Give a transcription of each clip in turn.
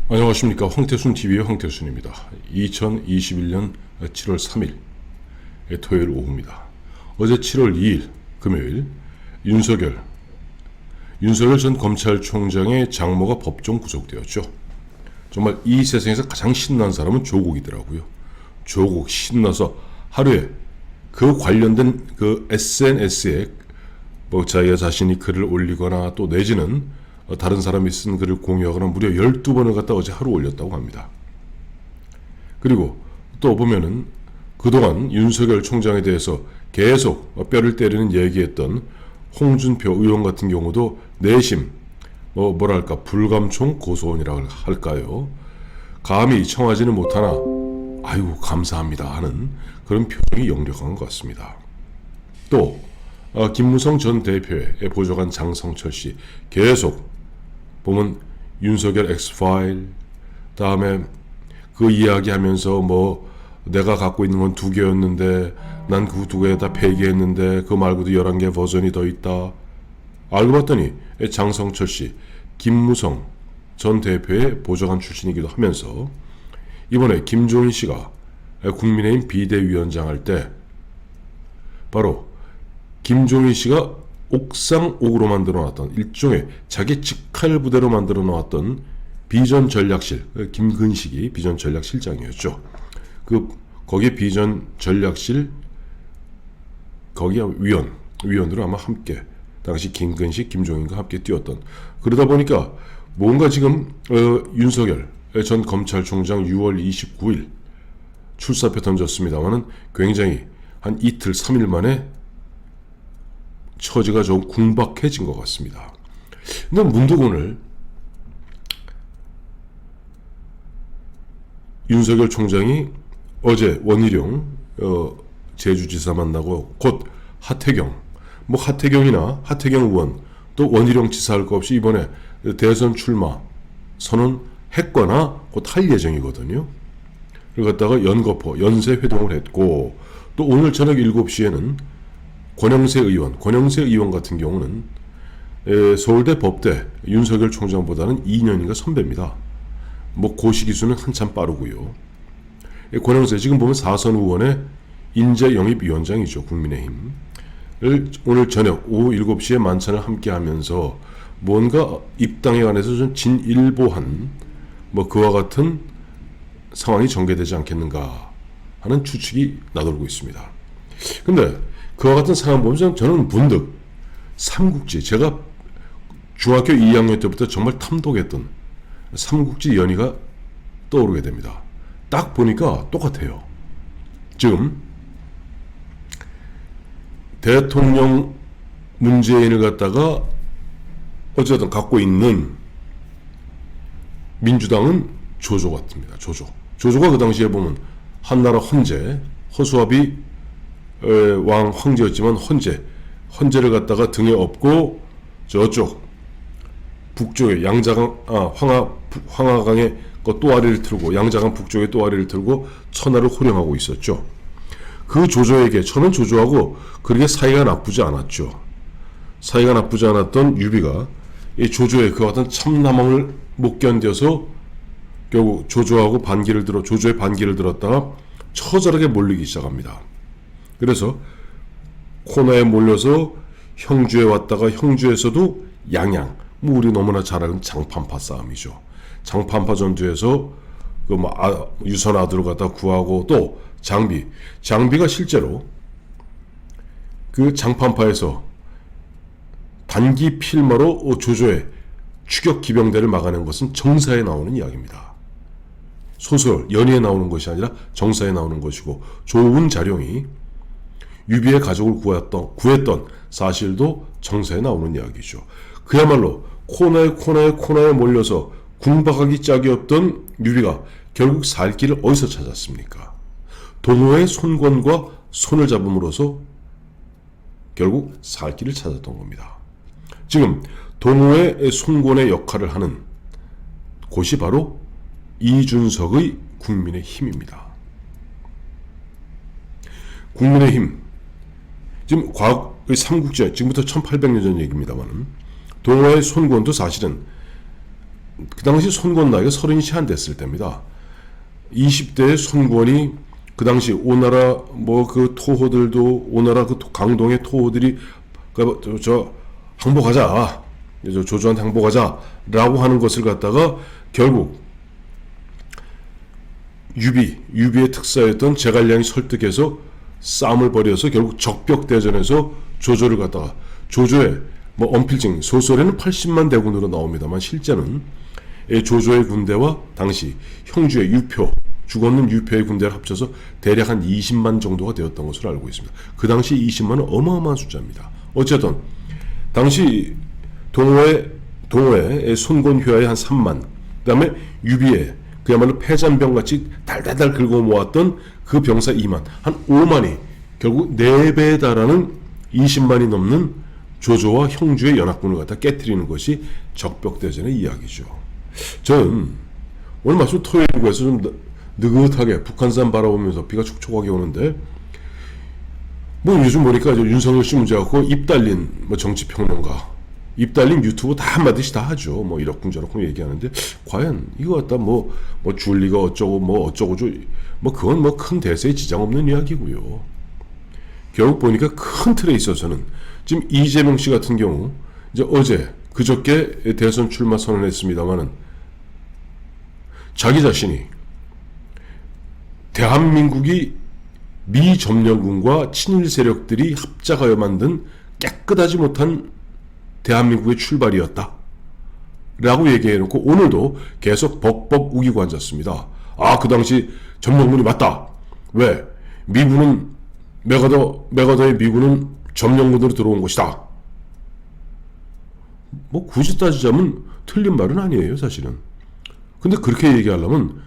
안녕하십니까. 황태순TV의 황태순입니다. 2021년 7월 3일 토요일 오후입니다. 어제 7월 2일 금요일 윤석열 전 검찰총장의 장모가 법정 구속되었죠. 정말 이 세상에서 가장 신난 사람은 조국이더라고요. 조국 신나서 하루에 그 관련된 그 SNS에 자기가 자신이 글을 올리거나 또 내지는 다른 사람이 쓴 글을 공유하거나 무려 12번을 갖다 어제 하루 올렸다고 합니다. 그리고 또 보면은 그동안 윤석열 총장에 대해서 계속 뼈를 때리는 얘기했던 홍준표 의원 같은 경우도 내심 뭐랄까 불감총 고소원이라고 할까요? 감히 청하지는 못하나 아유 감사합니다 하는 그런 표정이 역력한 것 같습니다. 또 김무성 전 대표의 보좌관 장성철 씨 계속 보면 윤석열 X파일 다음에 그 이야기하면서 내가 갖고 있는 건 2개였는데 난 그 2개 다 폐기했는데 그 말고도 11개 버전이 더 있다. 알고 봤더니 장성철 씨 김무성 전 대표의 보좌관 출신이기도 하면서 이번에 김종인 씨가 국민의힘 비대위원장 할 때 바로 김종인 씨가 옥상 옥으로 만들어 놨던 일종의 자기 직할 부대로 만들어 놓았던 비전 전략실, 김근식이 비전 전략실장이었죠. 거기 비전 전략실 거기 위원으로 아마 함께 당시 김근식, 김종인과 함께 뛰었던. 그러다 보니까 뭔가 지금 윤석열 전 검찰총장 6월 29일 출사표 던졌습니다만은 굉장히 한 이틀 3일 만에 처지가 좀 궁박해진 것 같습니다. 근데 문득 오늘 윤석열 총장이 어제 원희룡 제주지사 만나고 곧 하태경 하태경 의원 또 원희룡 지사 할 거 없이 이번에 대선 출마 선언했거나 곧 할 예정이거든요. 그걸 갖다가 연세 회동을 했고 또 오늘 저녁 7시에는 권영세 의원 같은 경우는 서울대 법대 윤석열 총장보다는 2년인가 선배입니다. 고시기수는 한참 빠르고요. 권영세 지금 보면 4선 의원의 인재영입위원장이죠. 국민의힘을 오늘 저녁 오후 7시에 만찬을 함께 하면서 뭔가 입당에 관해서 좀 진일보한 그와 같은 상황이 전개되지 않겠는가 하는 추측이 나돌고 있습니다. 근데 그와 같은 상황 보면서 저는 문득 삼국지, 제가 중학교 2학년 때부터 정말 탐독했던 삼국지 연의가 떠오르게 됩니다. 딱 보니까 똑같아요. 지금 대통령 문재인을 갖다가 어쨌든 갖고 있는 민주당은 조조 같습니다. 조조가 그 당시에 보면 한나라 허수아비 왕 황제였지만 헌재를 갖다가 등에 업고 저쪽 북쪽에 황하강에 또아리를 틀고 양자강 북쪽에 또아리를 틀고 천하를 호령하고 있었죠. 그 조조에게 처음엔 조조하고 그렇게 사이가 나쁘지 않았죠. 사이가 나쁘지 않았던 유비가 이 조조의 그 같은 참남함을 못 견뎌서 결국 조조의 반기를 들었다가 처절하게 몰리기 시작합니다. 그래서 코너에 몰려서 형주에 왔다가 형주에서도 양양, 우리 너무나 잘 아는 장판파 싸움이죠. 장판파 전투에서 유선 아들을 갖다 구하고 또 장비가 실제로 그 장판파에서 단기 필마로 조조의 추격 기병대를 막아낸 것은 정사에 나오는 이야기입니다. 소설, 연의에 나오는 것이 아니라 정사에 나오는 것이고 좋은 자룡이 유비의 가족을 구했던 사실도 정사에 나오는 이야기죠. 그야말로 코너에 몰려서 궁박하기 짝이 없던 유비가 결국 살 길을 어디서 찾았습니까? 동호의 손권과 손을 잡음으로써 결국 살 길을 찾았던 겁니다. 지금 동호의 손권의 역할을 하는 곳이 바로 이준석의 국민의힘입니다. 국민의힘 지금 과거의 삼국지 지금부터 1800년 전 얘기입니다만 동호의 손권도 사실은 그 당시 손권 나이가 30이 안 됐을 때입니다. 20대의 손권이 그 당시 오나라 뭐 그 토호들도 오나라 그 강동의 토호들이 저 항복하자, 조조한테 항복하자라고 하는 것을 갖다가 결국 유비의 특사였던 제갈량이 설득해서 싸움을 벌여서 결국 적벽대전에서 조조를 갖다가 조조의 뭐 언필증 소설에는 80만 대군으로 나옵니다만 실제는 조조의 군대와 당시 형주의 유표 죽었는 유표의 군대를 합쳐서 대략 한 20만 정도가 되었던 것으로 알고 있습니다. 그 당시 20만은 어마어마한 숫자입니다. 어쨌든 당시 동호의 손권휘하의 한 3만, 그 다음에 유비의 그야말로 패잔병같이 달달달 긁어 모았던 그 병사 2만, 한 5만이 결국 4배에 달하는 20만이 넘는 조조와 형주의 연합군을 갖다 깨트리는 것이 적벽대전의 이야기죠. 저는 오늘 마침 토요일구에서 좀 느긋하게 북한산 바라보면서 비가 촉촉하게 오는데, 뭐 요즘 보니까 윤석열 씨 문제 갖고 입 달린 뭐 정치평론가, 입 달린 유튜브 다 한마디씩 다 하죠. 뭐 이러쿵저러쿵 얘기하는데, 과연 이거 갖다 뭐 줄리가 어쩌고 뭐 어쩌고저, 뭐 그건 뭐 큰 대세에 지장 없는 이야기고요. 결국 보니까 큰 틀에 있어서는 지금 이재명 씨 같은 경우 이제 어제 그저께 대선 출마 선언했습니다마는 자기 자신이 대한민국이 미 점령군과 친일 세력들이 합작하여 만든 깨끗하지 못한 대한민국의 출발이었다 라고 얘기해놓고 오늘도 계속 벅벅 우기고 앉았습니다. 아, 그 당시 점령군이 맞다. 왜? 미군은 메가더의 미군은 점령군으로 들어온 것이다. 뭐 굳이 따지자면 틀린 말은 아니에요, 사실은. 근데 그렇게 얘기하려면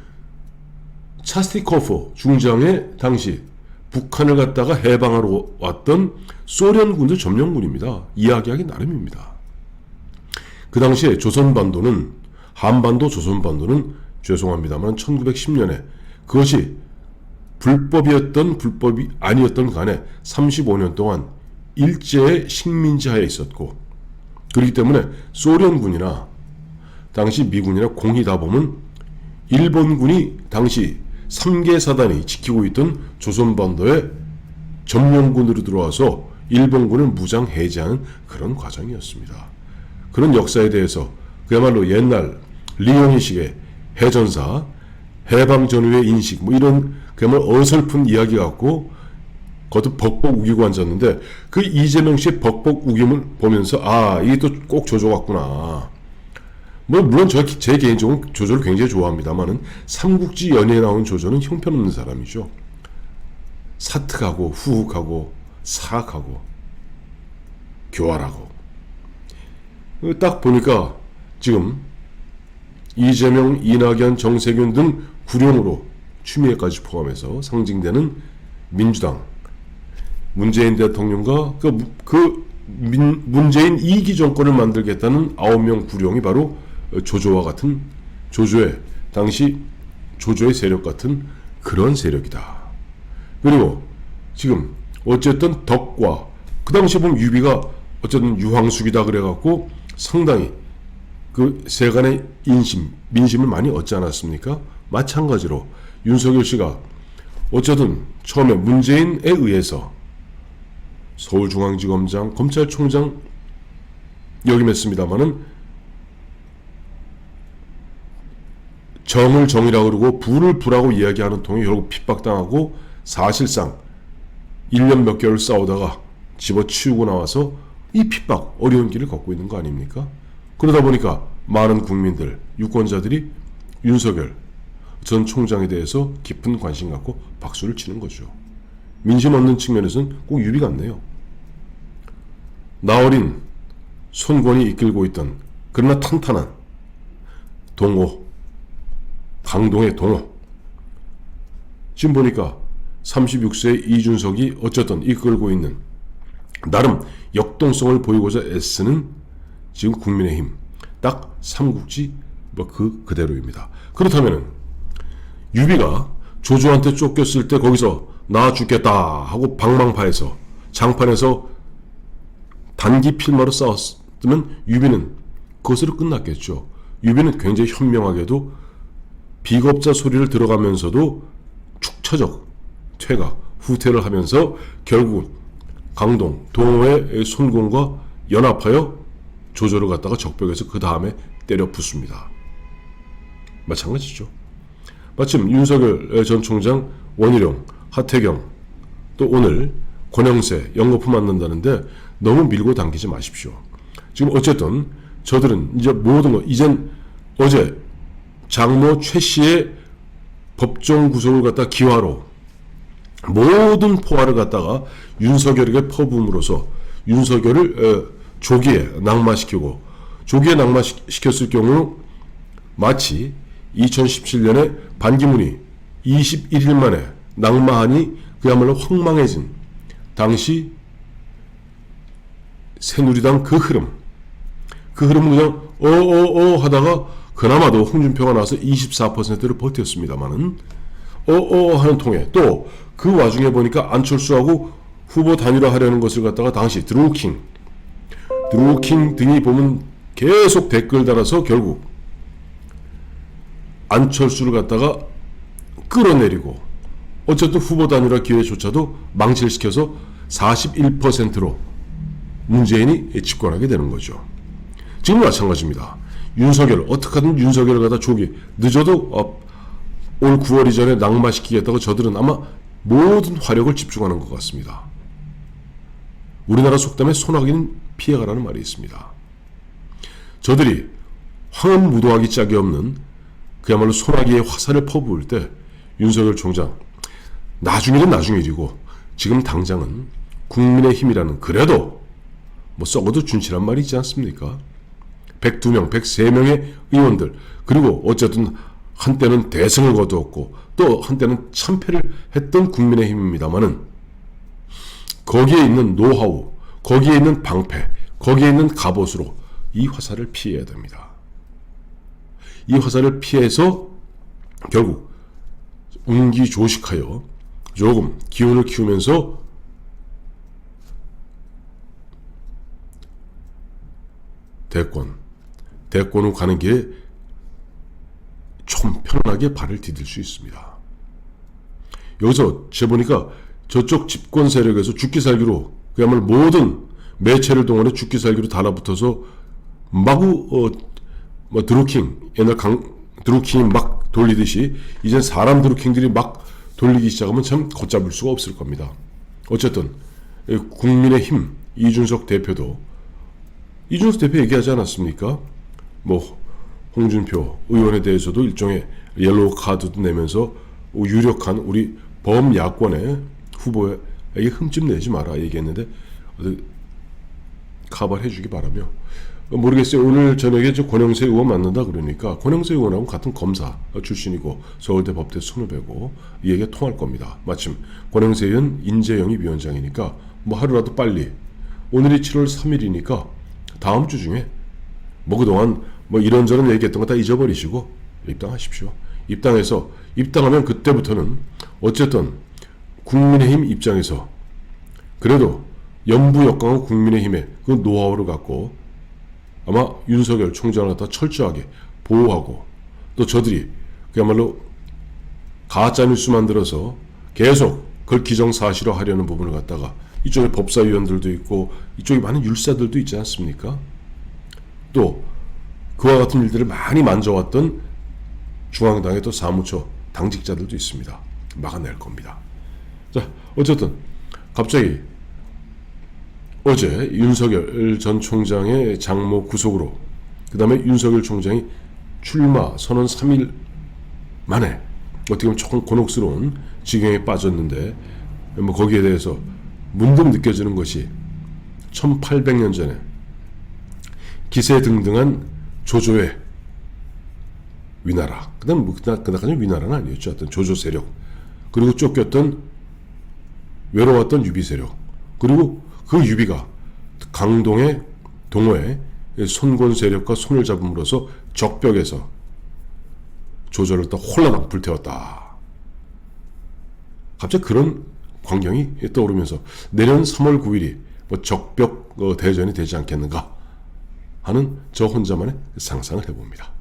차스티코프 중장의 당시 북한을 갖다가 해방하러 왔던 소련군도 점령군입니다. 이야기하기 나름입니다. 그 당시에 조선반도는, 한반도 조선반도는 죄송합니다만 1910년에 그것이 불법이었던 불법이 아니었던 간에 35년 동안 일제의 식민지 하에 있었고, 그렇기 때문에 소련군이나 당시 미군이나 공이 다 보면 일본군이 당시 3개 사단이 지키고 있던 조선반도에 점령군으로 들어와서 일본군을 무장 해제하는 그런 과정이었습니다. 그런 역사에 대해서 그야말로 옛날 리옹이식의 해전사, 해방 전후의 인식, 뭐 이런 그야말로 어설픈 이야기 같고 그것도 벅벅 우기고 앉았는데, 그 이재명 씨의 벅벅 우김을 보면서 아, 이게 또 꼭 조조 같구나. 뭐 물론 제 개인적으로 조조를 굉장히 좋아합니다만은 삼국지 연예에 나온 조조는 형편없는 사람이죠. 사특하고 후흑하고 사악하고 교활하고. 딱 보니까 지금 이재명, 이낙연, 정세균 등 구령으로 추미애까지 포함해서 상징되는 민주당, 문재인 대통령과 문재인 2기 정권을 만들겠다는 9명 구령이 바로 조조와 같은, 당시 조조의 세력 같은 그런 세력이다. 그리고 지금 어쨌든 덕과, 그 당시 보면 유비가 어쨌든 유황숙이다 그래갖고 상당히 그 세간의 민심을 많이 얻지 않았습니까? 마찬가지로 윤석열 씨가 어쨌든 처음에 문재인에 의해서 서울중앙지검장, 검찰총장 역임했습니다마는 정을 정이라고 그러고 부를 부라고 이야기하는 통에 결국 핍박당하고 사실상 1년 몇 개월 싸우다가 집어치우고 나와서 이 핍박, 어려운 길을 걷고 있는 거 아닙니까? 그러다 보니까 많은 국민들, 유권자들이 윤석열 전 총장에 대해서 깊은 관심 갖고 박수를 치는 거죠. 민심 얻는 측면에서는 꼭 유비 같네요. 나어린 손권이 이끌고 있던 그러나 탄탄한 동호, 강동의 동호. 지금 보니까 36세 이준석이 어쨌든 이끌고 있는, 나름 역동성을 보이고자 애쓰는 지금 국민의힘, 딱 삼국지 뭐 그대로입니다. 그렇다면 유비가 조조한테 쫓겼을 때 거기서 나 죽겠다 하고 방망파에서 장판에서 단기 필마로 싸웠으면 유비는 그것으로 끝났겠죠. 유비는 굉장히 현명하게도 비겁자 소리를 들어가면서도 축처적 퇴각, 후퇴를 하면서 결국 강동, 동호의 손공과 연합하여 조조를 갖다가 적벽에서 그 다음에 때려 부숩니다. 마찬가지죠. 마침 윤석열 전 총장, 원희룡, 하태경, 또 오늘 권영세, 영거푸 만난다는데 너무 밀고 당기지 마십시오. 지금 어쨌든 저들은 이제 모든 거, 이젠 어제 장모 최 씨의 법정 구속을 갖다 기화로 모든 포화를 갖다가 윤석열에게 퍼부음으로써 윤석열을 조기에 낙마시키고, 조기에 낙마시켰을 경우 마치 2017년에 반기문이 21일 만에 낙마하니 그야말로 황망해진 당시 새누리당 그 흐름은 그냥 어어어 하다가 그나마도 홍준표가 나와서 24%를 버텼습니다만은 어어 하는 통에, 또 그 와중에 보니까 안철수하고 후보 단일화하려는 것을 갖다가 당시 드루킹 등이 보면 계속 댓글 달아서 결국 안철수를 갖다가 끌어내리고 어쨌든 후보 단일화 기회조차도 망실시켜서 41%로 문재인이 집권하게 되는 거죠. 지금 마찬가지입니다. 윤석열, 어떻게든 윤석열을 갖다 조기, 늦어도 올 9월 이전에 낙마시키겠다고 저들은 아마 모든 화력을 집중하는 것 같습니다. 우리나라 속담에 소나기는 피해가라는 말이 있습니다. 저들이 황혼 무도하기 짝이 없는 그야말로 소나기의 화살을 퍼부을 때 윤석열 총장, 나중에는 나중 일이고 지금 당장은 국민의힘이라는, 그래도 뭐 썩어도 준치란 말이 있지 않습니까? 102명, 103명의 의원들, 그리고 어쨌든 한때는 대승을 거두었고 또 한때는 참패를 했던 국민의힘입니다만은 거기에 있는 노하우, 거기에 있는 방패, 거기에 있는 갑옷으로 이 화살을 피해야 됩니다. 이 화살을 피해서 결국 운기조식하여 조금 기운을 키우면서 대권으로 가는 길에 좀 편안하게 발을 디딜 수 있습니다. 여기서 제보니까 저쪽 집권 세력에서 죽기 살기로 그야말로 모든 매체를 동원해 죽기 살기로 달라붙어서 마구 드루킹, 옛날 드루킹이 막 돌리듯이 이젠 사람 드루킹들이 막 돌리기 시작하면 참 걷잡을 수가 없을 겁니다. 어쨌든 국민의힘 이준석 대표 얘기하지 않았습니까? 뭐 홍준표 의원에 대해서도 일종의 옐로우 카드도 내면서 유력한 우리 범야권의 후보에게 흠집 내지 마라 얘기했는데 카바해주기 바라며, 모르겠어요. 오늘 저녁에 권영세 의원 만난다 그러니까 권영세 의원하고 같은 검사 출신이고 서울대 법대 손을 베고 이 얘기가 통할 겁니다. 마침 권영세 의원 인재영입위원장이니까 뭐 하루라도 빨리, 오늘이 7월 3일이니까 다음 주 중에 뭐 그동안 뭐 이런저런 얘기했던 거 다 잊어버리시고 입당하십시오. 입당하면 그때부터는 어쨌든 국민의힘 입장에서 그래도 연부역강한 국민의힘의 그 노하우를 갖고 아마 윤석열 총장을 갖다 철저하게 보호하고, 또 저들이 그야말로 가짜뉴스 만들어서 계속 그걸 기정사실화하려는 부분을 갖다가 이쪽에 법사위원들도 있고 이쪽에 많은 율사들도 있지 않습니까? 또 그와 같은 일들을 많이 만져왔던 중앙당의 또 사무처 당직자들도 있습니다. 막아낼 겁니다. 자, 어쨌든 갑자기 어제 윤석열 전 총장의 장모 구속으로, 그 다음에 윤석열 총장이 출마 선언 3일 만에 어떻게 보면 조금 곤혹스러운 지경에 빠졌는데, 뭐 거기에 대해서 문득 느껴지는 것이 1800년 전에 기세등등한 조조의 위나라, 그다까지 위나라는 아니었죠. 어떤 조조 세력, 그리고 쫓겼던 외로웠던 유비 세력, 그리고 그 유비가 강동의 동호의 손권 세력과 손을 잡음으로써 적벽에서 조조를 또 홀라당 불태웠다. 갑자기 그런 광경이 떠오르면서 내년 3월 9일이 뭐 적벽 대전이 되지 않겠는가 하는 저 혼자만의 상상을 해봅니다.